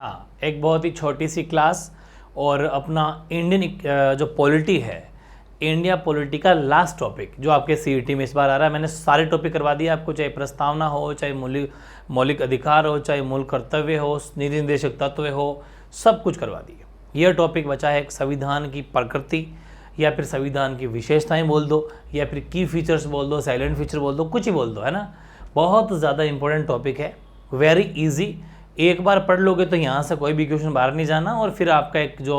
हाँ, एक बहुत ही छोटी सी क्लास और अपना इंडियन जो पॉलिटी है, इंडिया पॉलिटी का लास्ट टॉपिक जो आपके सीईटी में इस बार आ रहा है। मैंने सारे टॉपिक करवा दिए आपको, चाहे प्रस्तावना हो, चाहे मौलिक अधिकार हो, चाहे मूल कर्तव्य हो, नीति निर्देशक तत्व हो, सब कुछ करवा दिए। यह टॉपिक बचा है संविधान की प्रकृति या फिर संविधान की विशेषताएं बोल दो, या फिर की फीचर्स बोल दो, साइलेंट फीचर बोल दो, कुछ ही बोल दो, है ना। बहुत ज़्यादा इंपॉर्टेंट टॉपिक है, वेरी इजी। एक बार पढ़ लोगे तो यहाँ से कोई भी क्वेश्चन बाहर नहीं जाना। और फिर आपका एक जो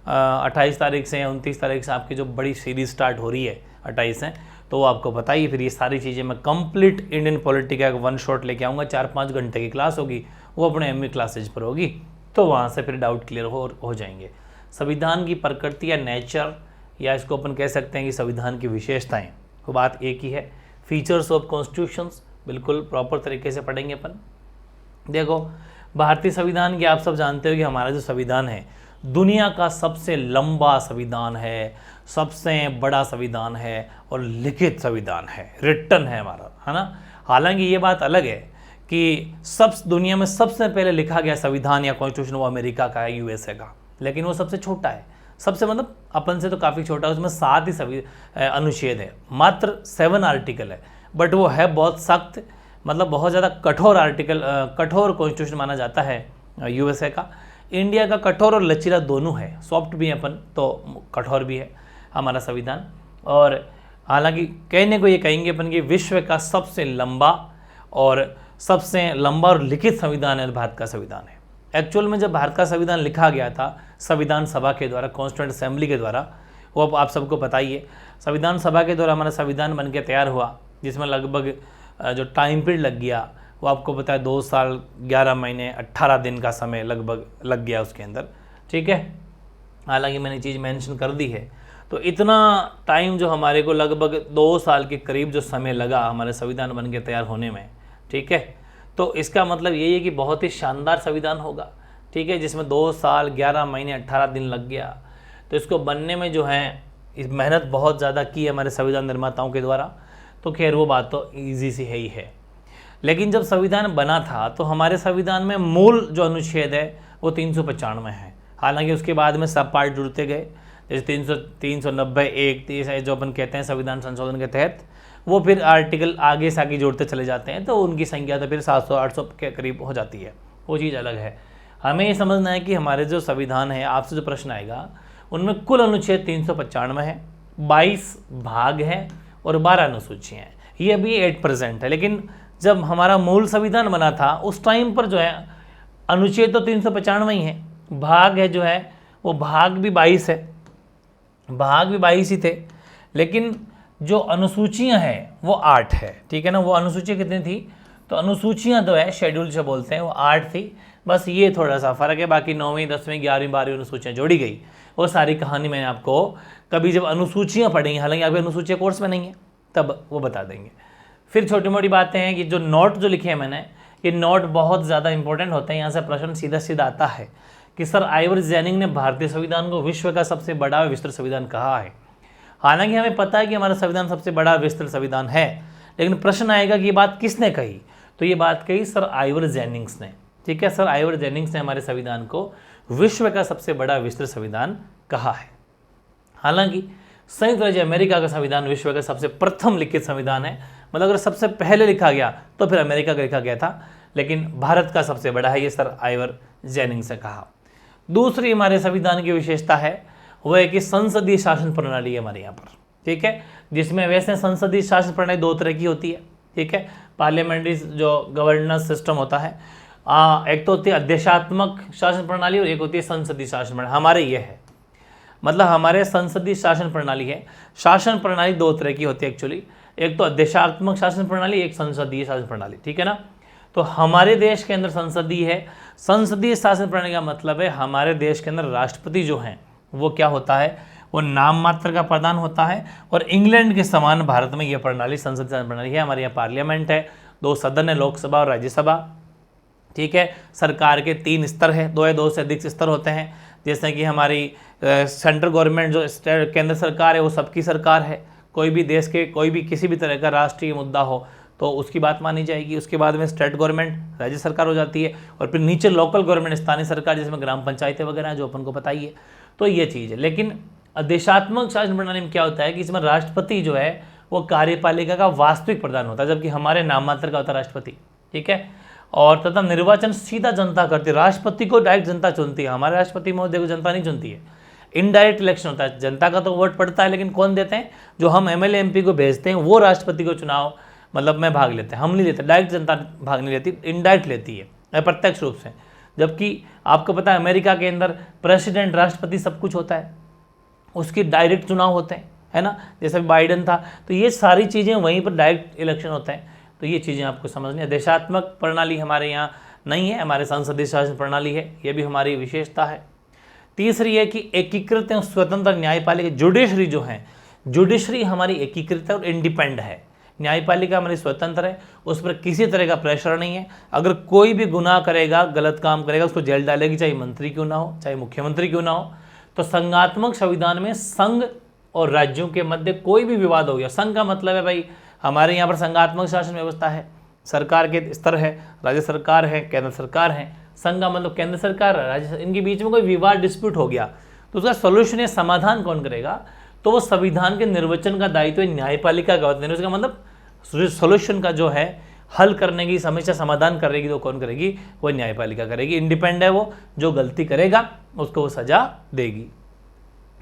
28 तारीख से या 29 तारीख से आपकी जो बड़ी सीरीज स्टार्ट हो रही है 28 से, तो वो आपको बताइए। फिर ये सारी चीज़ें मैं कंप्लीट इंडियन पॉलिटी का वन शॉट लेके आऊँगा। 4-5 घंटे की क्लास होगी, वो अपने एमए क्लासेज पर होगी, तो वहाँ से फिर डाउट क्लियर हो जाएंगे। संविधान की प्रकृति या नेचर, या इसको अपन कह सकते हैं कि संविधान की विशेषताएं, वो बात एक ही है। फीचर्स ऑफ कॉन्स्टिट्यूशंस बिल्कुल प्रॉपर तरीके से पढ़ेंगे अपन। देखो, भारतीय संविधान की आप सब जानते हो कि हमारा जो संविधान है दुनिया का सबसे लंबा संविधान है, सबसे बड़ा संविधान है और लिखित संविधान है, रिटन है हमारा, है ना। हालांकि ये बात अलग है कि सब दुनिया में सबसे पहले लिखा गया संविधान या कॉन्स्टिट्यूशन वो अमेरिका का है, यूएसए का, लेकिन वो सबसे छोटा है। सबसे मतलब अपन से तो काफ़ी छोटा है, उसमें 7 ही अनुच्छेद है, मात्र 7 आर्टिकल है, बट वो है बहुत सख्त, मतलब बहुत ज़्यादा कठोर कठोर कॉन्स्टिट्यूशन माना जाता है यूएसए का। इंडिया का कठोर और लचीला दोनों है, सॉफ्ट भी है अपन तो कठोर भी है हमारा संविधान। और हालांकि कहने को ये कहेंगे अपन कि विश्व का सबसे लंबा और लिखित संविधान है भारत का संविधान है। एक्चुअल में जब भारत का संविधान लिखा गया था संविधान सभा के द्वारा, कॉन्स्टिट्यूएंट असेंबली के द्वारा, वो आप सबको पता ही है। संविधान सभा के द्वारा हमारा संविधान बनके तैयार हुआ, जिसमें लगभग जो टाइम पीरियड लग गया वो आपको पता है 2 साल 11 महीने 18 दिन का समय लगभग लग गया उसके अंदर, ठीक है। हालांकि मैंने चीज़ मेंशन कर दी है, तो इतना टाइम जो हमारे को लगभग 2 साल के करीब जो समय लगा हमारे संविधान बन के तैयार होने में, ठीक है। तो इसका मतलब यही है कि बहुत ही शानदार संविधान होगा, ठीक है, जिसमें 2 साल 11 महीने 18 दिन लग गया। तो इसको बनने में जो है इस मेहनत बहुत ज़्यादा की हमारे संविधान निर्माताओं के द्वारा। तो खैर वो बात तो ईजी सी है ही है। लेकिन जब संविधान बना था तो हमारे संविधान में मूल जो अनुच्छेद है वो 395 है। हालांकि उसके बाद में सब पार्ट जुड़ते गए, जैसे 390 1 30 जो अपन कहते हैं संविधान संशोधन के तहत, वो फिर आर्टिकल आगे से आगे जोड़ते चले जाते हैं, तो उनकी संख्या तो फिर 700-800 के करीब हो जाती है, वो चीज़ अलग है। हमें ये समझना है कि हमारे जो संविधान है, आपसे जो प्रश्न आएगा उनमें कुल अनुच्छेद 395 है, 22 भाग हैं और 12 अनुसूचियाँ हैं। ये अभी 8% है, लेकिन जब हमारा मूल संविधान बना था उस टाइम पर जो है अनुच्छेद तो 395 ही है, भाग है जो है वो भाग भी 22 है, भाग भी 22 ही थे, लेकिन जो अनुसूचियाँ हैं वो 8 है, ठीक है ना। वो अनुसूचियाँ कितनी थी, तो अनुसूचियाँ तो है शेड्यूल जो बोलते हैं वो 8 थी, बस ये थोड़ा सा फ़र्क है। बाकी 9वीं 10वीं 11वीं 12वीं अनुसूचियाँ जोड़ी गई, वो सारी कहानी मैंने आपको कभी जब अनुसूचियाँ पढ़ेंगे, हालांकि अभी अनुसूचियाँ कोर्स में नहीं है, तब वो बता देंगे। फिर छोटी मोटी बातें हैं कि जो नोट जो लिखे हैं मैंने, ये नोट बहुत ज़्यादा इंपॉर्टेंट होते हैं। यहाँ से प्रश्न सीधा सीधा आता है कि सर आइवर जेनिंग ने भारतीय संविधान को विश्व का सबसे बड़ा विस्तृत संविधान कहा है। हालांकि हमें पता है कि हमारा संविधान सबसे बड़ा विस्तृत संविधान है, लेकिन प्रश्न आएगा कि ये बात किसने कही, तो ये बात कही सर आइवर जेनिंग्स ने, ठीक है। सर आइवर जेनिंग्स ने हमारे संविधान को विश्व का सबसे बड़ा विस्तृत संविधान कहा है। हालांकि संयुक्त राज्य अमेरिका का संविधान विश्व का सबसे प्रथम लिखित संविधान है, मतलब अगर सबसे पहले लिखा गया तो फिर अमेरिका का लिखा गया था, लेकिन भारत का सबसे बड़ा है, ये सर आइवर जेनिंग्स ने कहा। दूसरी हमारे संविधान की विशेषता है वो है कि संसदीय शासन प्रणाली है हमारे यहाँ पर, ठीक है, जिसमें वैसे संसदीय शासन प्रणाली 2 तरह की होती है, ठीक है। पार्लियामेंट्री जो गवर्नेंस सिस्टम होता है, एक तो होती है अध्यक्षात्मक शासन प्रणाली और एक होती है संसदीय शासन प्रणाली। हमारे ये है, मतलब हमारे संसदीय शासन प्रणाली है। शासन प्रणाली 2 तरह की होती है एक्चुअली, एक तो अध्यक्षात्मक शासन प्रणाली, एक संसदीय शासन प्रणाली, ठीक है ना। तो हमारे देश के अंदर संसदीय है। संसदीय शासन प्रणाली का मतलब है हमारे देश के अंदर राष्ट्रपति जो हैं वो क्या होता है, वो नाम मात्र का प्रधान होता है। और इंग्लैंड के समान भारत में यह प्रणाली संसदीय शासन प्रणाली है। हमारे यहाँ पार्लियामेंट है, 2 सदन है, लोकसभा और राज्यसभा, ठीक है। सरकार के 3 स्तर है, 2 या 2 से अधिक स्तर होते हैं, जैसे कि हमारी सेंट्रल गवर्नमेंट जो केंद्र सरकार है वो सबकी सरकार है। कोई भी देश के कोई भी किसी भी तरह का राष्ट्रीय मुद्दा हो तो उसकी बात मानी जाएगी। उसके बाद में स्टेट गवर्नमेंट राज्य सरकार हो जाती है, और फिर नीचे लोकल गवर्नमेंट स्थानीय सरकार, जिसमें ग्राम पंचायतें वगैरह हैं जो अपन को पता ही है। तो ये चीज़ है। लेकिन देशात्मक शासन प्रणाली में क्या होता है कि इसमें राष्ट्रपति जो है वो कार्यपालिका का वास्तविक प्रधान होता है, जबकि हमारे नाम मात्र का होता है राष्ट्रपति, ठीक है। और तथा निर्वाचन सीधा जनता करती है, राष्ट्रपति को डायरेक्ट जनता चुनती है, हमारे राष्ट्रपति महोदय को जनता नहीं चुनती है। इनडायरेक्ट इलेक्शन होता है, जनता का तो वोट पड़ता है, लेकिन कौन देते हैं, जो हम एमएलए एमपी को भेजते हैं वो राष्ट्रपति को चुनाव मतलब में भाग लेते हैं, हम नहीं लेते, डायरेक्ट जनता भाग नहीं लेती, इनडायरेक्ट लेती है अप्रत्यक्ष रूप से। जबकि आपको पता है अमेरिका के अंदर प्रेसिडेंट राष्ट्रपति सब कुछ होता है, उसकी डायरेक्ट चुनाव होते हैं, है ना, जैसे बाइडन था। तो ये सारी चीज़ें वहीं पर डायरेक्ट इलेक्शन होते हैं। तो ये चीज़ें आपको समझनी है। देशात्मक प्रणाली हमारे यहाँ नहीं है, हमारे संसदीय शासन प्रणाली है, ये भी हमारी विशेषता है। तीसरी है कि एकीकृत एवं स्वतंत्र न्यायपालिका, जुडिशरी जो है, जुडिशरी हमारी एकीकृत है और इंडिपेंडेंट है। न्यायपालिका हमारी स्वतंत्र है, उस पर किसी तरह का प्रेशर नहीं है। अगर कोई भी गुनाह करेगा, गलत काम करेगा, उसको जेल डालेगी, चाहे मंत्री क्यों ना हो, चाहे मुख्यमंत्री क्यों ना हो। तो संघात्मक संविधान में संघ और राज्यों के मध्य कोई भी विवाद हो गया, संघ का मतलब है भाई हमारे यहाँ पर संघात्मक शासन व्यवस्था है, सरकार के स्तर है, राज्य सरकार है, केंद्र सरकार है। संघ का मतलब केंद्र सरकार, राज्य, इनके बीच में कोई विवाद डिस्प्यूट हो गया तो उसका सोल्यूशन या समाधान कौन करेगा, तो वो संविधान के निर्वचन का दायित्व न्यायपालिका का होता है। उसका मतलब सोल्यूशन का जो है हल करने की, समस्या समाधान करेगी तो कौन करेगी, वो न्यायपालिका करेगी। इंडिपेंडेंट है वो, जो गलती करेगा उसको वो सजा देगी।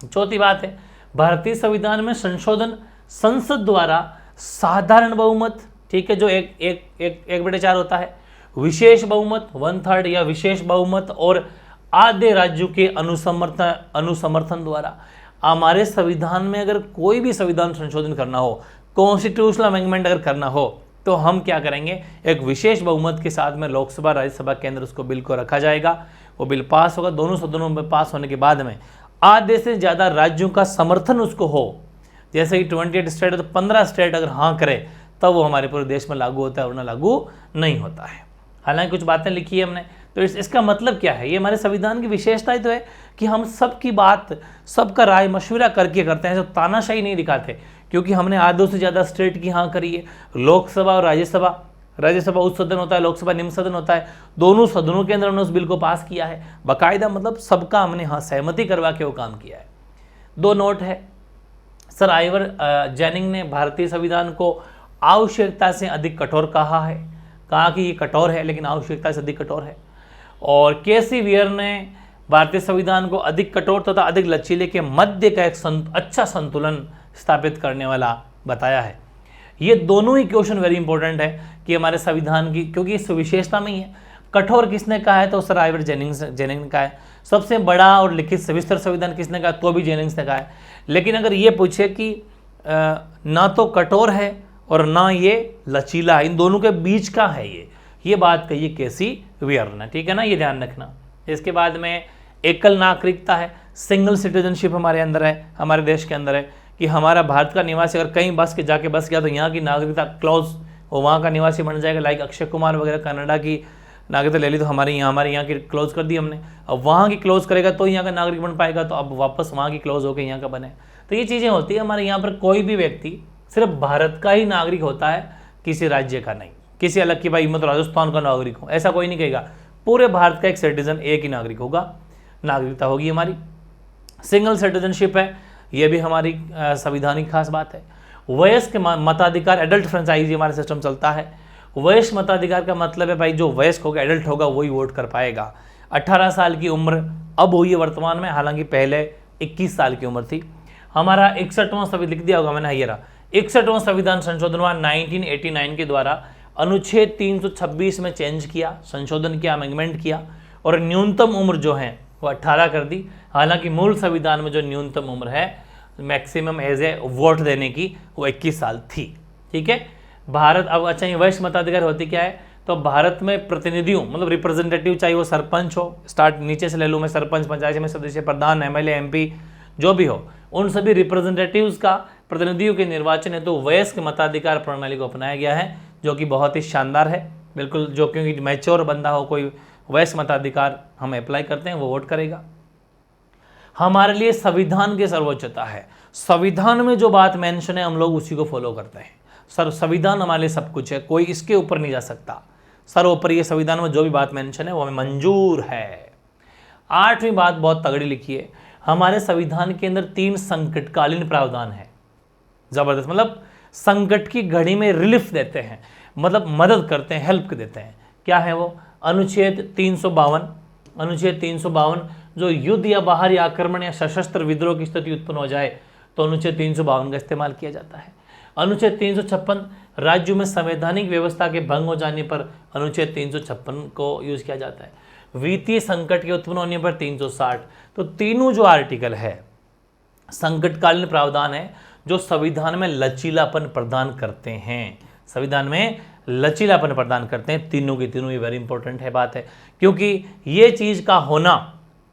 चौथी बात है, भारतीय संविधान में संशोधन संसद द्वारा साधारण बहुमत, ठीक है, जो एक बटे चार होता है, विशेष बहुमत 1/3 या विशेष बहुमत और आधे राज्यों के अनुसमर्थन द्वारा। हमारे संविधान में अगर कोई भी संविधान संशोधन करना हो, कॉन्स्टिट्यूशनल अमेंडमेंट अगर करना हो, तो हम क्या करेंगे, एक विशेष बहुमत के साथ में लोकसभा राज्यसभा के अंदर उसको बिल को रखा जाएगा, वो बिल पास होगा, दोनों सदनों में पास होने के बाद में आधे से ज़्यादा राज्यों का समर्थन उसको हो, जैसे कि 28 स्टेट है तो 15 स्टेट अगर हाँ करे तब वो हमारे पूरे देश में लागू होता है, वरना लागू नहीं होता है। हालांकि कुछ बातें लिखी है हमने, तो इसका मतलब क्या है, ये हमारे संविधान की विशेषता ही तो है कि हम सबकी बात, सबका राय मशवरा करके करते हैं, जो तानाशाही नहीं दिखाते, क्योंकि हमने आधों से ज़्यादा स्टेट की हाँ करी है। लोकसभा और राज्यसभा उच्च सदन होता है, लोकसभा निम्न सदन होता है, दोनों सदनों के अंदर हमने उस बिल को पास किया है बाकायदा, मतलब सबका हमने हाँ सहमति करवा के वो काम किया है। 2 नोट है, सर आइवर जेनिंग ने भारतीय संविधान को आवश्यकता से अधिक कठोर कहा कि ये कठोर है लेकिन आवश्यकता से अधिक कठोर है। और केसी वियर ने भारतीय संविधान को अधिक कठोर तथा अधिक लचीले के मध्य का एक अच्छा संतुलन स्थापित करने वाला बताया है। ये दोनों ही क्वेश्चन वेरी इंपॉर्टेंट है कि हमारे संविधान की, क्योंकि इस विशेषता में ही है। कठोर किसने कहा है, तो सर आइवर जेनिंग्स ने कहा है। सबसे बड़ा और लिखित सविस्तर संविधान किसने कहा, तो भी जेनिंग्स ने कहा है। लेकिन अगर ये पूछे कि ना तो कठोर है और ना ये लचीला है, इन दोनों के बीच का है ये बात कही केसी वियर ने, ठीक है ना, ये ध्यान रखना। इसके बाद में एकल नागरिकता है, सिंगल सिटीजनशिप हमारे अंदर है, हमारे देश के अंदर है कि हमारा भारत का निवासी अगर कहीं बस गया तो यहाँ की नागरिकता क्लोज वो वहाँ का निवासी बन जाएगा। लाइक अक्षय कुमार वगैरह कनाडा की नागरिकता ले ली तो हमारे यहाँ की क्लोज कर दी हमने, अब वहाँ की क्लोज करेगा तो यहाँ का नागरिक बन पाएगा, तो अब वापस वहाँ की क्लोज होकर यहाँ का बने। तो ये चीज़ें होती है हमारे यहाँ पर। कोई भी व्यक्ति सिर्फ भारत का ही नागरिक होता है, किसी राज्य का नहीं, किसी अलग की भाई मतलब राजस्थान का नागरिक हो ऐसा कोई नहीं कहेगा। पूरे भारत का एक सिटीजन, एक ही नागरिक होगा, नागरिकता होगी हमारी। सिंगल सिटीजनशिप है, ये भी हमारी संविधानिक खास बात है। वयस्क मताधिकार, एडल्ट फ्रेंचाइजी हमारा सिस्टम चलता है। वयस्क मताधिकार का मतलब है भाई जो वयस्क होगा, एडल्ट होगा, वही वोट कर पाएगा। 18 साल की उम्र अब हुई है वर्तमान में, हालांकि पहले 21 साल की उम्र थी। हमारा 61वां संविधान लिख दिया होगा मैंने, ये रहा 61वां संविधान संशोधन हुआ 1989 के द्वारा, अनुच्छेद 326 में चेंज किया, संशोधन किया, अमेंडमेंट किया और न्यूनतम उम्र जो है वो 18 कर दी। हालांकि मूल संविधान में जो न्यूनतम उम्र है मैक्सिमम एज ए वोट देने की वो 21 साल थी, ठीक है। भारत अब अच्छा ये वयस्क मताधिकार होती क्या है, तो भारत में प्रतिनिधियों मतलब रिप्रेजेंटेटिव, चाहे वो सरपंच हो, स्टार्ट नीचे से ले लूँ मैं, सरपंच, पंचायत में सदस्य, प्रधान, एमएलए, एमपी जो भी हो, उन सभी रिप्रेजेंटेटिव्स का प्रतिनिधियों के निर्वाचन है तो वयस्क मताधिकार प्रणाली को अपनाया गया है, जो कि बहुत ही शानदार है बिल्कुल। जो क्योंकि मैच्योर बंदा हो, कोई वयस्क मताधिकार हम अप्लाई करते हैं, वो वोट करेगा। हमारे लिए संविधान की सर्वोच्चता है, संविधान में जो बात मेंशन है हम लोग उसी को फॉलो करते हैं। संविधान हमारे लिए सब कुछ है, कोई इसके ऊपर नहीं जा सकता। सर्वोपरि ये संविधान में जो भी बात मेंशन है वो हमें मंजूर है। 8वीं बात बहुत तगड़ी लिखी है, हमारे संविधान के अंदर 3 संकटकालीन प्रावधान है। जबरदस्त, मतलब संकट की घड़ी में रिलीफ देते हैं, मतलब मदद करते हैं, हेल्प देते हैं। क्या है वो? अनुच्छेद 352, अनुच्छेद 352 जो युद्ध या बाहरी आक्रमण या सशस्त्र विद्रोह की स्थिति उत्पन्न हो जाए तो अनुच्छेद 352 का इस्तेमाल किया जाता है। अनुच्छेद 356 राज्यों में संवैधानिक व्यवस्था के भंग हो जाने पर अनुच्छेद 356 को यूज किया जाता है। वित्तीय संकट के उत्पन्न होने पर 360। तो तीनों जो आर्टिकल है संकटकालीन प्रावधान है जो संविधान में लचीलापन प्रदान करते हैं, संविधान में लचीलापन प्रदान करते हैं। तीनों की तीनों ये वेरी इंपॉर्टेंट है बात है, क्योंकि ये चीज़ का होना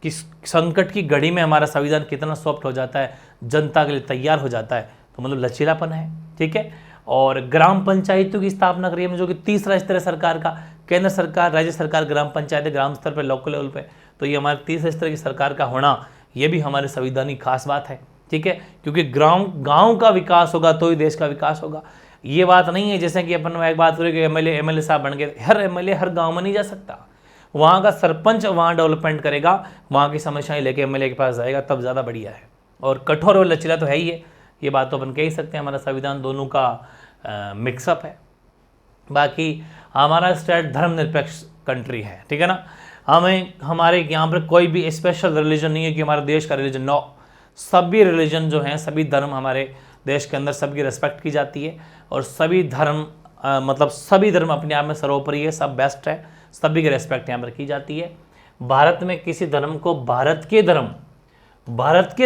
कि संकट की घड़ी में हमारा संविधान कितना सॉफ्ट हो जाता है, जनता के लिए तैयार हो जाता है, तो मतलब लचीलापन है। ठीक है। और ग्राम पंचायतों की स्थापना करी है, जो कि तीसरा स्तर है सरकार का, केंद्र सरकार, राज्य सरकार, ग्राम पंचायत, ग्राम स्तर पर, लोकल लेवल पे, तो ये हमारे तीसरे स्तर की सरकार का होना ये भी हमारे संविधान की खास बात है। ठीक है, क्योंकि गांव का विकास होगा तो ही देश का विकास होगा। ये बात नहीं है जैसे कि अपन एक बात करें कि एमएलए साहब बन गए, हर एमएलए हर गांव में नहीं जा सकता, वहाँ का सरपंच वहाँ डेवलपमेंट करेगा, वहाँ की समस्याएं लेके एमएलए के पास जाएगा, तब ज़्यादा बढ़िया है। और कठोर और लचीला तो है ही है, ये बात तो अपन कह ही सकते हैं, हमारा संविधान दोनों का मिक्सअप है। बाकी हमारा स्टेट धर्मनिरपेक्ष कंट्री है, ठीक है ना, हमारे यहाँ पर कोई भी स्पेशल रिलीजन नहीं है कि हमारे देश का रिलीजन, नो, सभी रिलीजन जो हैं, सभी धर्म हमारे देश के अंदर सबकी रिस्पेक्ट की जाती है, और सभी धर्म मतलब सभी धर्म अपने आप में सर्वोपरि है, सब बेस्ट है, सभी की रिस्पेक्ट यहाँ पर की जाती है। भारत में किसी धर्म को भारत के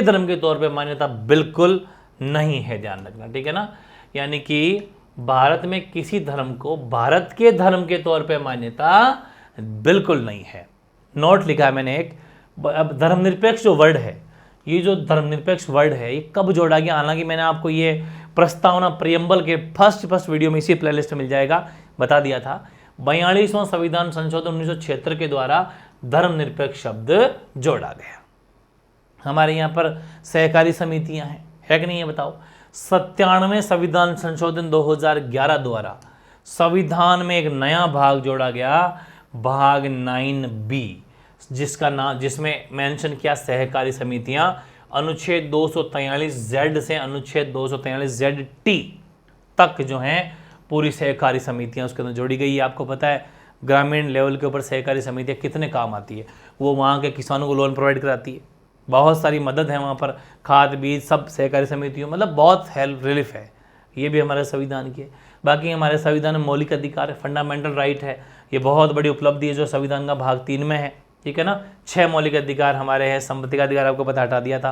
धर्म के तौर पे मान्यता बिल्कुल नहीं है, ध्यान रखना, ठीक है ना। यानी कि भारत में किसी धर्म को भारत के धर्म के तौर पे मान्यता बिल्कुल नहीं है। नोट लिखा है मैंने एक। अब धर्मनिरपेक्ष जो वर्ड है, ये जो धर्मनिरपेक्ष वर्ड है ये कब जोड़ा गया, हालांकि मैंने आपको ये प्रस्तावना प्रियम्बल के फर्स्ट वीडियो में इसी प्लेलिस्ट में मिल जाएगा, बता दिया था। 42वां संविधान संशोधन 1976 के द्वारा धर्मनिरपेक्ष शब्द जोड़ा गया। हमारे यहाँ पर सहकारी समितियां हैं, है कि नहीं है बताओ। 97वें संविधान संशोधन 2011 द्वारा संविधान में एक नया भाग जोड़ा गया, भाग 9B, जिसमें मेंशन किया सहकारी समितियां, अनुच्छेद 243Z से अनुच्छेद 243ZT तक जो हैं पूरी सहकारी समितियां उसके अंदर जोड़ी गई है। आपको पता है ग्रामीण लेवल के ऊपर सहकारी समितियां कितने काम आती है, वो वहाँ के किसानों को लोन प्रोवाइड कराती है, बहुत सारी मदद है वहाँ पर, खाद बीज सब सहकारी समितियों, मतलब बहुत हेल्प रिलीफ है, ये भी हमारे संविधान की है। बाकी हमारे संविधान में मौलिक अधिकार है, फंडामेंटल राइट है, ये बहुत बड़ी उपलब्धि है जो संविधान का भाग 3 में है, ठीक है ना। 6 मौलिक अधिकार हमारे हैं, संपत्ति का अधिकार आपको पता हटा दिया था,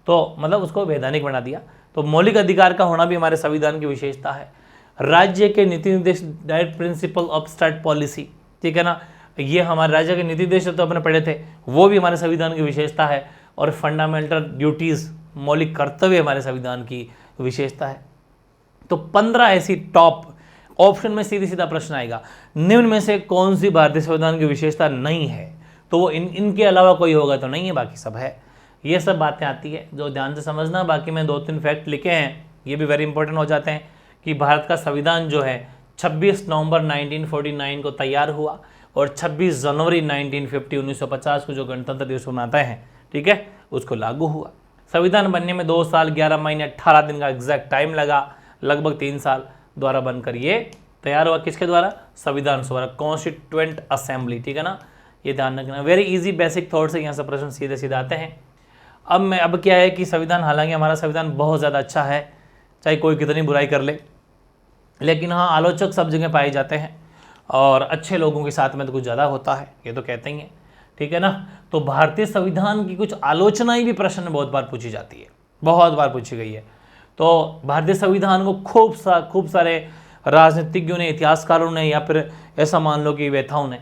तो मतलब उसको वैधानिक बना दिया, तो मौलिक अधिकार का होना भी हमारे संविधान की विशेषता है। राज्य के नीति निर्देश, direct principle of state policy, ठीक है ना, ये हमारे राज्य के नीति निर्देश तो अपने पढ़े थे, वो भी हमारे संविधान की विशेषता है। और फंडामेंटल ड्यूटीज़, मौलिक कर्तव्य हमारे संविधान की विशेषता है। तो 15 ऐसी टॉप ऑप्शन में सीधी सीधा प्रश्न आएगा, निम्न में से कौन सी भारतीय संविधान की विशेषता नहीं है, तो वो इनके अलावा कोई होगा तो नहीं है, बाकी सब है। ये सब बातें आती है जो ध्यान से समझना। बाकी मैं 2-3 फैक्ट लिखे हैं, ये भी वेरी इंपॉर्टेंट हो जाते हैं कि भारत का संविधान जो है 26 नवंबर 1949 को तैयार हुआ और 26 जनवरी 1950 को जो गणतंत्र दिवस मनाते हैं, ठीक है, उसको लागू हुआ। संविधान बनने में 2 साल 11 महीने 18 दिन का एग्जैक्ट टाइम लगा, लगभग 3 साल द्वारा बनकर ये तैयार हुआ। किसके द्वारा? संविधान सभा, कॉन्स्टिट्यूएंट असेंबली, ठीक है ना, ये ध्यान रखना। वेरी इजी बेसिक थॉट से यहाँ से प्रश्न सीधे सीधे आते हैं। अब क्या है कि संविधान, हालांकि हमारा संविधान बहुत ज़्यादा अच्छा है, चाहे कोई कितनी बुराई कर ले, लेकिन हाँ आलोचक सब जगह पाए जाते हैं और अच्छे लोगों के साथ में तो कुछ ज़्यादा होता है, ये तो कहते ही हैं, ठीक है ना। तो भारतीय संविधान की कुछ आलोचनाएं भी प्रश्न में बहुत बार पूछी जाती है, बहुत बार पूछी गई है। तो भारतीय संविधान को खूब सारे राजनीतिज्ञों ने, इतिहासकारों ने, या फिर ऐसा मान लो कि वेताओं ने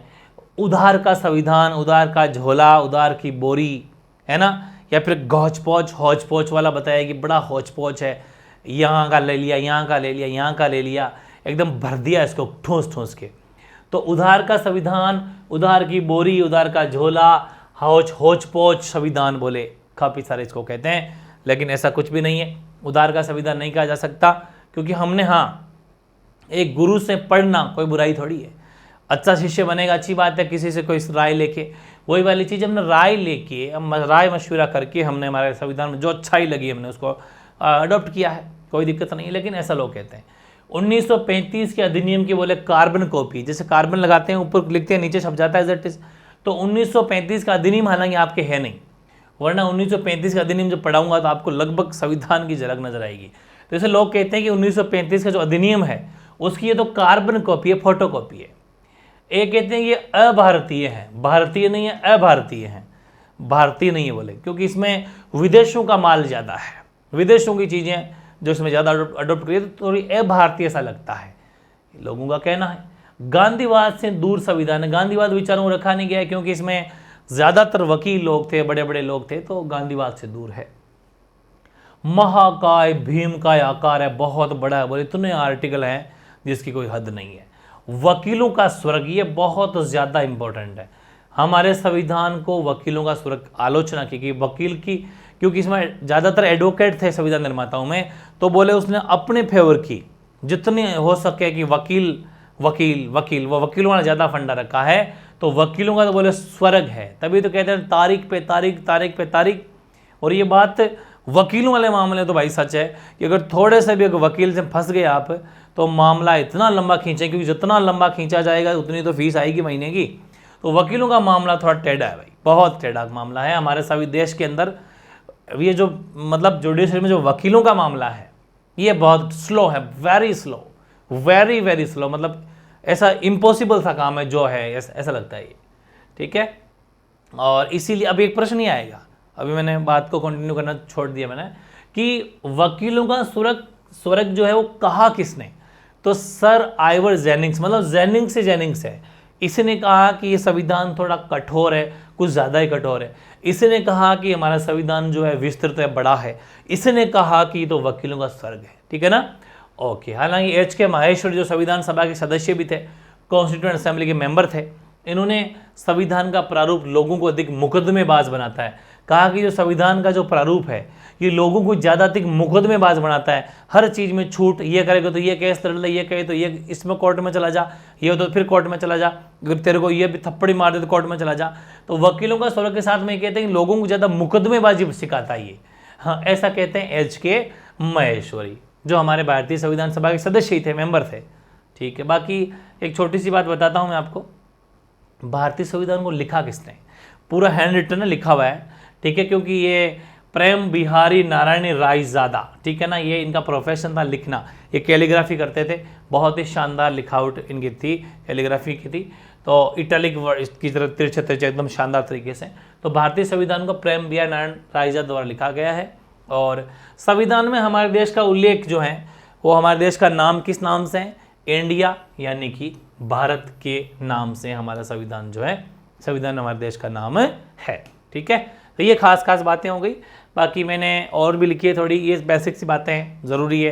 उधार का संविधान, उधार का झोला, उधार की बोरी, है ना, या फिर हौच पौच वाला बताया कि बड़ा हौच पौच है, यहाँ का ले लिया, यहाँ का ले लिया, यहाँ का ले लिया, एकदम भर दिया इसको ठूस के। तो उधार का संविधान, उधार की बोरी, उधार का झोला, हौच पौच संविधान बोले, काफ़ी सारे इसको कहते हैं, लेकिन ऐसा कुछ भी नहीं है। उधार का संविधान नहीं कहा जा सकता, क्योंकि हमने, हाँ, एक गुरु से पढ़ना कोई बुराई थोड़ी है, अच्छा शिष्य बनेगा, अच्छी बात है, किसी से कोई राय लेके, वही वाली चीज़ हमने राय लेके, राय मशवरा करके हमने हमारे संविधान में जो अच्छाई लगी हमने उसको अडॉप्ट किया है, कोई दिक्कत नहीं है। लेकिन ऐसा लोग कहते हैं 1935 के अधिनियम की बोले कार्बन कॉपी, जैसे कार्बन लगाते हैं ऊपर लिखते हैं नीचे छप जाता है एज, तो 1935 का अधिनियम हालांकि आपके है नहीं, वरना 1935 का अधिनियम जब पढ़ाऊंगा तो आपको लगभग संविधान की झलक नजर आएगी। तो ऐसे लोग कहते हैं कि 1935 का जो अधिनियम है उसकी ये तो कार्बन कॉपी है, फोटो कॉपी है। एक कहते हैं ये अभारतीय है, भारतीय नहीं है, अभारतीय है, भारतीय नहीं है बोले, क्योंकि इसमें विदेशों का माल ज़्यादा है, विदेशों की चीज़ें जो इसमें ज़्यादा अडोप्ट करिए तो थोड़ी अभारतीय सा लगता है, लोगों का कहना है। गांधीवाद से दूर संविधान है, गांधीवाद विचारों को रखा नहीं गया है क्योंकि इसमें ज़्यादातर वकील लोग थे, बड़े बड़े लोग थे, तो गांधीवाद से दूर है। महाकाय भीम का आकार है, बहुत बड़ा है, बोले इतने आर्टिकल हैं जिसकी कोई हद नहीं है। वकीलों का स्वर्ग, ये बहुत ज़्यादा इंपॉर्टेंट है। हमारे संविधान को वकीलों का स्वर्ग आलोचना की वकील की, क्योंकि इसमें ज़्यादातर एडवोकेट थे संविधान निर्माताओं में, तो बोले उसने अपने फेवर की जितने हो सके कि वकील वकील वकील, वो वकीलों वाला ज़्यादा फंडा रखा है, तो वकीलों का तो बोले स्वर्ग है। तभी तो कहते हैं तारीख पे तारीख, तारीख पे तारीख। और ये बात वकीलों वाले मामले तो भाई सच है कि अगर थोड़े से भी वकील से फंस गए आप तो मामला इतना लंबा खींचे, क्योंकि जितना लंबा खींचा जाएगा उतनी तो फीस आएगी महीने की। तो वकीलों का मामला थोड़ा टेढ़ा है भाई, बहुत टेढ़ा मामला है हमारे सभी देश के अंदर। ये जो मतलब जुडिशरी में जो वकीलों का मामला है ये बहुत स्लो है, very slow, very very slow, मतलब ऐसा इम्पॉसिबल सा काम है जो है, ऐसा लगता है ये, ठीक है। और इसीलिए अब एक प्रश्न ही आएगा, अभी मैंने बात को कंटिन्यू करना छोड़ दिया मैंने, कि वकीलों का स्वर्ग जो है वो कहा किसने, तो सर आइवर जेनिंग्स, मतलब जेनिंग्स है। इसने कहा कि ये संविधान थोड़ा कठोर है, कुछ ज़्यादा ही कठोर है। इसने कहा कि हमारा संविधान जो है विस्तृत है, बड़ा है। इसने कहा कि ये तो वकीलों का स्वर्ग है, ठीक है ना। ओके, हालांकि एच.के. माहेश्वरी जो संविधान सभा के सदस्य भी थे, कॉन्स्टिट्यूएंट असेंबली के मेंबर थे, इन्होंने संविधान का प्रारूप लोगों को अधिक मुकदमेबाज बनाता है। कहा कि जो संविधान का जो प्रारूप है ये लोगों को ज़्यादा अधिक मुकदमेबाज बनाता है, हर चीज़ में छूट, ये करेगा तो ये केस लड़ ले, ये कहे तो ये इसमें कोर्ट में चला जा, ये तो फिर कोर्ट में चला जा, अगर तेरे को ये भी थप्पड़ी मार दे तो कोर्ट में चला जा। तो वकीलों का स्वर्ग के साथ में कहते हैं कि लोगों को ज़्यादा मुकदमेबाजी सिखाता है ये, हाँ ऐसा कहते हैं एच.के. माहेश्वरी, जो हमारे भारतीय संविधान सभा के सदस्य ही थे, मेंबर थे, ठीक है। बाकी एक छोटी सी बात बताता हूँ मैं आपको, भारतीय संविधान को लिखा किसने, पूरा हैंड रिटन लिखा हुआ है, ठीक है, क्योंकि ये प्रेम बिहारी नारायण रायजादा, ठीक है ना, ये इनका प्रोफेशन था लिखना, ये कैलीग्राफी करते थे, बहुत ही शानदार लिखावट इनकी थी, कैलीग्राफी की थी, तो इटैलिक की तरह तिरछे तिरछे एकदम शानदार तरीके से। तो भारतीय संविधान को प्रेम बिहारी नारायण रायजादा द्वारा लिखा गया है। और संविधान में हमारे देश का उल्लेख जो है वो हमारे देश का नाम किस नाम से है, इंडिया, यानी कि भारत के नाम से हमारा संविधान जो है, संविधान हमारे देश का नाम है, ठीक है। तो ये खास बातें हो गई, बाकी मैंने और भी लिखी है थोड़ी, ये बेसिक सी बातें हैं, ज़रूरी है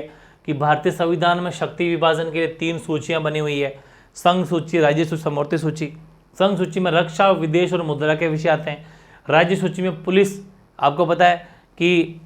कि भारतीय संविधान में शक्ति विभाजन के लिए 3 सूचियाँ बनी हुई है, संघ सूची, राज्य सूची, समवर्ती सूची। संघ सूची में रक्षा, विदेश और मुद्रा के विषय आते हैं। राज्य सूची में पुलिस, आपको पता है कि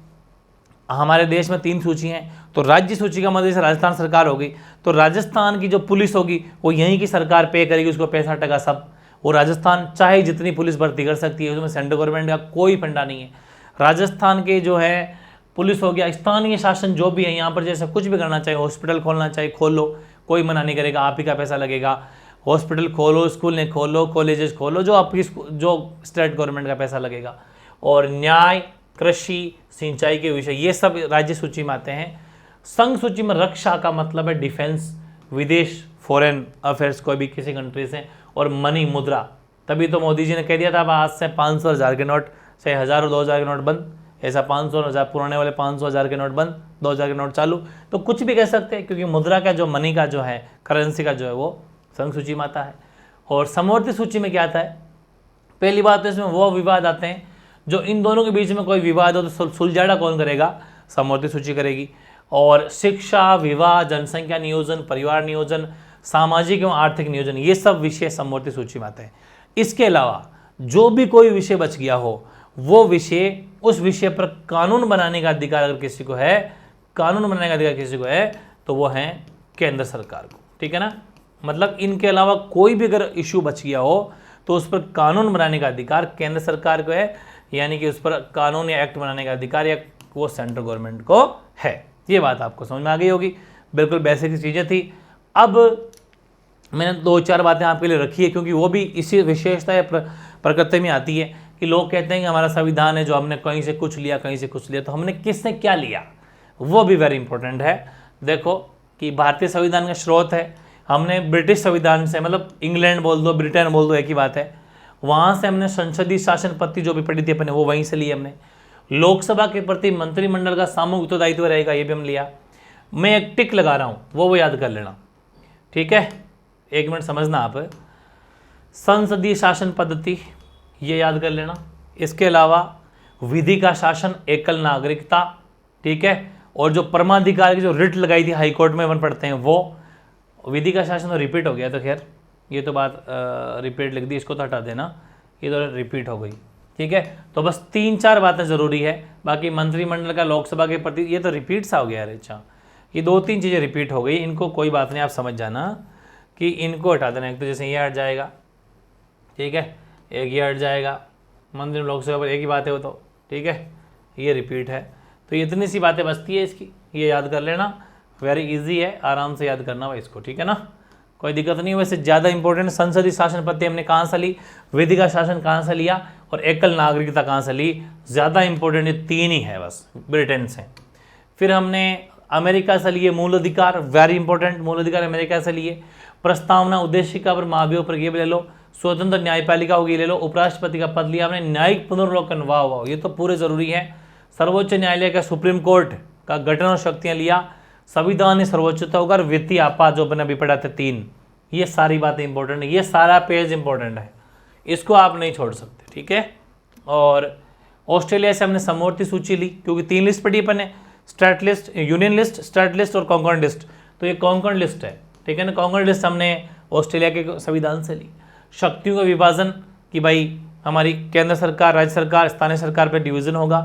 हमारे देश में 3 सूची हैं, तो राज्य सूची का मतलब जैसे राजस्थान सरकार होगी, तो राजस्थान की जो पुलिस होगी वो यहीं की सरकार पे करेगी, उसको पैसा टका सब, वो राजस्थान चाहे जितनी पुलिस भर्ती कर सकती है, उसमें सेंट्रल गवर्नमेंट का कोई फंडा नहीं है। राजस्थान के जो है पुलिस हो गया, स्थानीय शासन जो भी है, यहाँ पर जैसे कुछ भी करना चाहिए, हॉस्पिटल खोलना चाहिए खोल लो, कोई मना नहीं करेगा, आप ही का पैसा लगेगा, हॉस्पिटल खोलो, स्कूल ने खोलो, कॉलेजेस खोलो, जो आपकी जो स्टेट गवर्नमेंट का पैसा लगेगा। और न्याय, कृषि, सिंचाई के विषय, ये सब राज्य सूची में आते हैं। संघ सूची में रक्षा का मतलब है डिफेंस, विदेश, फॉरेन अफेयर्स, कोई भी किसी कंट्री से, और मनी, मुद्रा। तभी तो मोदी जी ने कह दिया था आज से 500 1000 के नोट, से 1000 और 2000 के नोट बंद, ऐसा 500 और 1000 पुराने वाले 500 1000 के नोट बंद, 2000 के नोट चालू, तो कुछ भी कह सकते हैं, क्योंकि मुद्रा का जो मनी का जो है, करेंसी का जो है वो संघ सूची में आता है। और समवर्ती सूची में क्या आता है, पहली बात तो इसमें वो विवाद आते हैं जो इन दोनों के बीच में कोई विवाद हो तो सुलझाना कौन करेगा, समवर्ती सूची करेगी। और शिक्षा, विवाह, जनसंख्या नियोजन, परिवार नियोजन, सामाजिक एवं आर्थिक नियोजन, ये सब विषय समवर्ती सूची में आते हैं। इसके अलावा जो भी कोई विषय बच गया हो, वो विषय, उस विषय पर कानून बनाने का अधिकार अगर किसी को है, कानून बनाने का अधिकार किसी को है, तो वो है केंद्र सरकार को। ठीक है ना। मतलब इनके अलावा कोई भी अगर इशू बच गया हो तो उस पर कानून बनाने का अधिकार केंद्र सरकार को है, यानी कि उस पर कानून या एक्ट बनाने का अधिकार या वो सेंट्रल गवर्नमेंट को है। ये बात आपको समझ में आ गई होगी, बिल्कुल बेसिक चीज़ें थी। अब मैंने 2-4 बातें आपके लिए रखी है क्योंकि वो भी इसी विशेषता या प्रकृति में आती है कि लोग कहते हैं कि हमारा संविधान है जो हमने कहीं से कुछ लिया कहीं से कुछ लिया, तो हमने किसने क्या लिया वो भी वेरी इंपॉर्टेंट है। देखो कि भारतीय संविधान का स्रोत है, हमने ब्रिटिश संविधान से, मतलब इंग्लैंड बोल दो ब्रिटेन बोल दो एक ही बात है, वहाँ से हमने संसदीय शासन पद्धति जो भी पढ़ी थी अपने वो वहीं से ली हमने। लोकसभा के प्रति मंत्रिमंडल का सामूहिक उत्तरदायित्व रहेगा, ये भी हम लिया। मैं एक टिक लगा रहा हूँ वो याद कर लेना, ठीक है, 1 मिनट समझना आप। संसदीय शासन पद्धति ये याद कर लेना। इसके अलावा विधि का शासन, एकल नागरिकता, ठीक है, और जो परमाधिकार की जो रिट लगाई थी हाई कोर्ट में अपन पढ़ते हैं वो। विधि का शासन तो रिपीट हो गया, तो खैर ये तो बात रिपीट लिख दी, इसको तो हटा देना, ये तो रिपीट हो गई, ठीक है। तो बस 3-4 बातें ज़रूरी है, बाकी मंत्रिमंडल का लोकसभा के प्रति ये तो रिपीट सा हो गया। अरे अच्छा, ये 2-3 चीज़ें रिपीट हो गई, इनको कोई बात नहीं, आप समझ जाना कि इनको हटा देना। एक तो जैसे ये हट जाएगा, ठीक है, एक ये हट जाएगा, मंदिर लोकसभा पर एक ही बात है वो तो, ठीक है, ये रिपीट है। तो ये इतनी सी बातें बचती है इसकी, ये याद कर लेना, वेरी इजी है, आराम से याद करना भाई इसको, ठीक है ना, कोई दिक्कत नहीं। वैसे ज़्यादा इंपॉर्टेंट संसदीय शासन पद्धति हमने कहाँ से ली, विधि का शासन कहाँ से लिया और एकल नागरिकता कहाँ से ली, ज़्यादा इंपॉर्टेंट ये 3 ही है बस ब्रिटेन से। फिर हमने अमेरिका से लिए मूल अधिकार, वेरी इंपॉर्टेंट, मूल अधिकार अमेरिका से लिए। प्रस्तावना उद्देशिका पर महाभियोग पर ये ले लो, स्वतंत्र न्यायपालिका होगी ले लो, उपराष्ट्रपति का पद लिया हमने, न्यायिक पुनर्वलोकन, वाह वाह, ये तो पूरे ज़रूरी है। सर्वोच्च न्यायालय का सुप्रीम कोर्ट का गठन और शक्तियाँ लिया, संविधान सर्वोच्चता होगा, वित्तीय आपात जो अपने अभी पढ़ा थे 3, ये सारी बातें इंपॉर्टेंट है, ये सारा पेज इंपॉर्टेंट है, इसको आप नहीं छोड़ सकते, ठीक है। और ऑस्ट्रेलिया से हमने समवर्ती सूची ली क्योंकि 3 लिस्ट पढ़ी अपन ने, state list, union list, state list और कॉन्कॉर्ड लिस्ट, तो ये कॉन्कॉर्ड लिस्ट है, ठीक है ना। कॉन्कॉर्ड लिस्ट हमने ऑस्ट्रेलिया के संविधान से ली। शक्तियों का विभाजन कि भाई हमारी केंद्र सरकार, राज्य सरकार, स्थानीय सरकार पर डिवीजन होगा,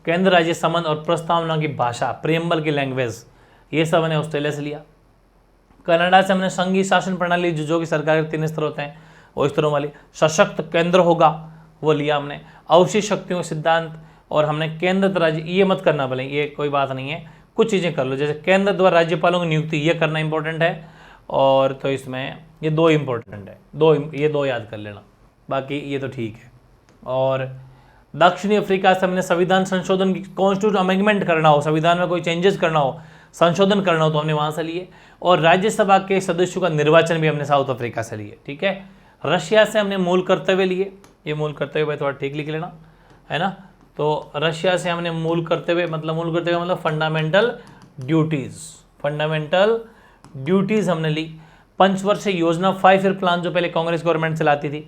केंद्र राज्य संबंध और प्रस्तावना की भाषा, प्रियम्बल की लैंग्वेज, ये सब हमने ऑस्ट्रेलिया से लिया। कनाडा से हमने संघीय शासन प्रणाली जो कि सरकार के 3 स्तर होते हैं वो स्तरों वाली, सशक्त केंद्र होगा वो लिया हमने। अवशिष्ट शक्तियों के सिद्धांत, और हमने केंद्र द्वारा राज्य, ये मत करना भले, ये कोई बात नहीं है, कुछ चीज़ें कर लो, जैसे केंद्र द्वारा राज्यपालों की नियुक्ति, ये करना इंपॉर्टेंट है। और तो इसमें ये 2 इंपॉर्टेंट है, ये 2 याद कर लेना, बाकी ये तो ठीक है। और दक्षिणी अफ्रीका से हमने संविधान संशोधन, कॉन्स्टिट्यूशन अमेंडमेंट करना हो, संविधान में कोई चेंजेस करना हो, संशोधन करना हो तो हमने वहाँ से लिए। और राज्यसभा के सदस्यों का निर्वाचन भी हमने साउथ अफ्रीका से लिए, ठीक है। रशिया से हमने मूल कर्तव्य लिए, ये मूल कर्तव्य भाई थोड़ा ठीक लिख लेना, है ना। तो रशिया से हमने मूल कर्तव्य मतलब फंडामेंटल ड्यूटीज़ हमने ली। पंचवर्षीय योजना 5 ईयर प्लान जो पहले कांग्रेस गवर्नमेंट चलाती थी।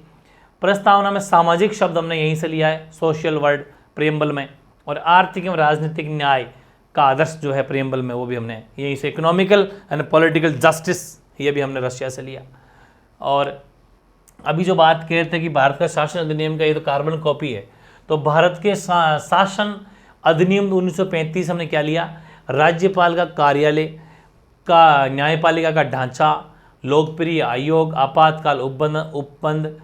प्रस्तावना में सामाजिक शब्द हमने यहीं से लिया है, सोशल वर्ड प्रियम्बल में। और आर्थिक एवं राजनीतिक न्याय का आदर्श जो है प्रियम्बल में, वो भी हमने यहीं से। इकोनॉमिकल एंड पॉलिटिकल जस्टिस, ये भी हमने रशिया से लिया। और अभी जो बात कह रहे थे कि भारत का शासन अधिनियम का ये तो कार्बन कॉपी है, तो भारत के शासन अधिनियम 1935 हमने क्या लिया, राज्यपाल का कार्यालय का, न्यायपालिका का ढांचा, लोकप्रिय आयोग, आपातकाल उपबंध,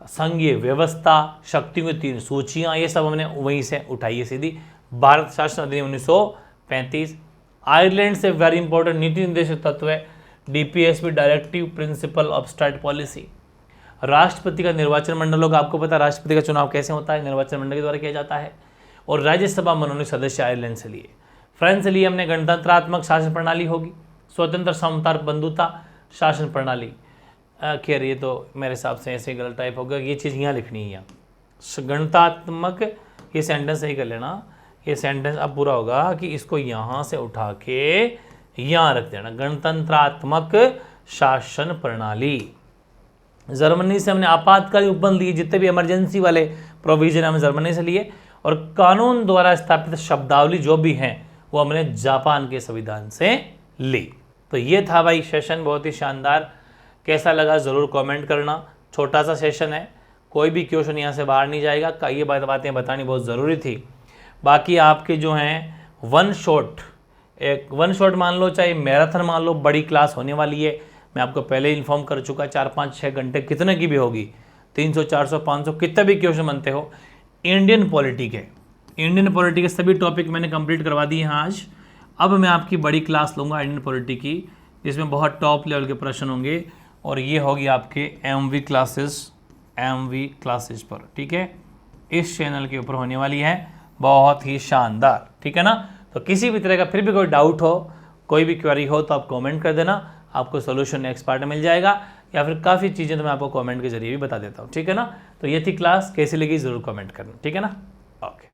संघीय व्यवस्था, शक्तियों की 3 सूचियाँ, ये सब हमने वहीं से उठाई है सीधी। भारत शासन अधिनियम 1935। आयरलैंड से वेरी इंपॉर्टेंट नीति निर्देशक तत्व है, DPSP directive principle of state policy. राष्ट्रपति का निर्वाचन मंडल होगा, आपको पता है राष्ट्रपति का चुनाव कैसे होता है, निर्वाचन मंडल के द्वारा किया जाता है। और राज्यसभा मनोनीत सदस्य आयरलैंड से लिए। फ्रांस से लिए हमने गणतंत्रात्मक शासन प्रणाली होगी, स्वतंत्र समता बंधुता शासन प्रणाली। खैर ये तो मेरे हिसाब से ऐसे गलत टाइप होगा, ये चीज़ यहाँ लिखनी है, यहाँ गणतात्मक, ये सेंटेंस सही कर लेना, ये सेंटेंस अब पूरा होगा कि इसको यहाँ से उठा के यहाँ रख देना, गणतंत्रात्मक शासन प्रणाली। जर्मनी से हमने आपातकालीन उपबंध लिए, जितने भी इमरजेंसी वाले प्रोविजन हमने जर्मनी से लिए। और कानून द्वारा स्थापित शब्दावली जो भी हैं वो हमने जापान के संविधान से ली। तो ये था भाई सेशन, बहुत ही शानदार। कैसा लगा ज़रूर कमेंट करना। छोटा सा सेशन है, कोई भी क्वेश्चन यहाँ से बाहर नहीं जाएगा, ये बातें बतानी बहुत ज़रूरी थी। बाकी आपके जो हैं वन शॉट मान लो, चाहे मैराथन मान लो, बड़ी क्लास होने वाली है, मैं आपको पहले ही इन्फॉर्म कर चुका, 4-5-6 घंटे कितने की भी होगी, 300 400 500 कितने भी क्वेश्चन बनते हो। इंडियन पॉलिटी के सभी टॉपिक मैंने कंप्लीट करवा दिए हैं आज। अब मैं आपकी बड़ी क्लास लूँगा इंडियन पॉलिटी की, जिसमें बहुत टॉप लेवल के प्रश्न होंगे, और ये होगी आपके MV क्लासेस पर, ठीक है, इस चैनल के ऊपर होने वाली है, बहुत ही शानदार, ठीक है ना। तो किसी भी तरह का फिर भी कोई डाउट हो, कोई भी क्वेरी हो तो आप कमेंट कर देना, आपको सोल्यूशन नेक्स्ट पार्ट में मिल जाएगा, या फिर काफ़ी चीज़ें तो मैं आपको कमेंट के जरिए भी बता देता हूँ, ठीक है ना। तो ये थी क्लास, कैसी लगी ज़रूर कमेंट करना, ठीक है ना। ओके।